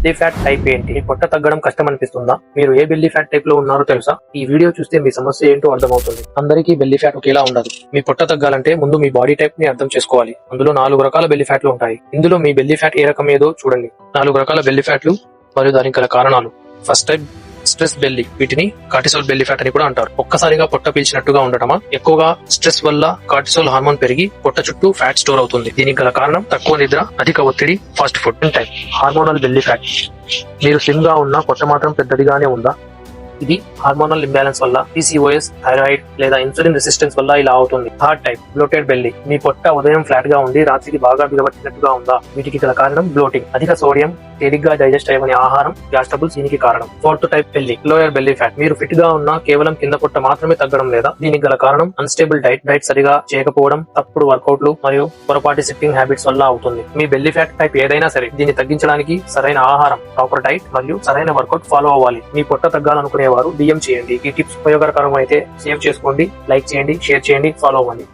Belly fat type ఏంటి? మీ పొట్ట తగ్గడం కష్టం అనిపిస్తుందా? మీరు ఏ బెల్లీ ఫ్యాట్ టైప్ లో ఉన్నారో తెలుసా? ఈ వీడియో చూస్తే మీ సమస్య ఏంటో అర్థమవుతుంది. అందరికీ బెల్లీ ఫ్యాట్ ఒకేలా ఉండదు. మీ పొట్ట తగ్గాలంటే ముందు మీ బాడీ టైప్ ని అర్థం చేసుకోవాలి. అందులో 4 రకాల బెల్లీ ఫ్యాట్లు ఉంటాయి. ఇందులో మీ బెల్లీ ఫ్యాట్ ఏ రకం ఏదో చూడండి. 4 రకాల బెల్లీ ఫ్యాట్లు మరియు దానికి గల కారణాలు. First type stress belly. వీటిని కార్టిసోల్ బెల్లీ ఫ్యాట్ అని కూడా అంటారు. ఒక్కసారిగా పొట్ట పీల్చినట్టుగా ఉండటమా? ఎక్కువగా స్ట్రెస్ వల్ల కార్టిసోల్ హార్మోన్ పెరిగి పొట్ట చుట్టూ ఫ్యాట్ స్టోర్ అవుతుంది. దీనికి గల కారణం తక్కువ నిద్ర, అధిక ఒత్తిడి, fast food. Type hormonal belly fat. మీరు స్లిమ్ గా ఉన్నా పొట్ట మాత్రం పెద్దదిగానే ఉందా? ఇది హార్మోనల్ ఇంబ్యాలెన్స్ వల్ల, PCOS, థైరాయిడ్ లేదా ఇన్సులిన్ రెసిస్టెన్స్ వల్ల ఇలా అవుతుంది. Third type bloated belly. మీ పొట్ట ఉదయం ఫ్లాట్ గా ఉండి రాత్రికి బాగా బిగబట్టినట్టుగా ఉందా? వీటికి గల కారణం బ్లోటింగ్, అధిక సోడియం, తేలిగ్గా డైజెస్ట్ అయ్యని ఆహారం, గ్యాస్ ట్రబుల్స్ దీనికి కారణం. Fourth type belly lower belly fat. మీరు ఫిట్ గా ఉన్నా కేవలం కింద పొట్ట మాత్రమే తగ్గడం లేదా? దీనికి గల కారణం అన్స్టేబుల్ డైట్ సరిగా చేయకపోవడం, తప్పుడు వర్కౌట్లు మరియు పొరపాటి సిట్టింగ్ హ్యాబిట్స్ వల్ల అవుతుంది. మీ బెల్లీ ఫ్యాట్ టైప్ ఏదైనా సరే దీన్ని తగ్గించడానికి సరైన ఆహారం, ప్రాపర్ డైట్ మరియు సరైన వర్కౌట్ ఫాలో అవ్వాలి. మీ పొట్ట తగ్గాలనుకునే వారు DM చేయండి. ఈ టిప్స్ ఉపయోగకరం అయితే సేవ్ చేసుకోండి, లైక్ చేయండి, షేర్ చేయండి, ఫాలో అవ్వండి.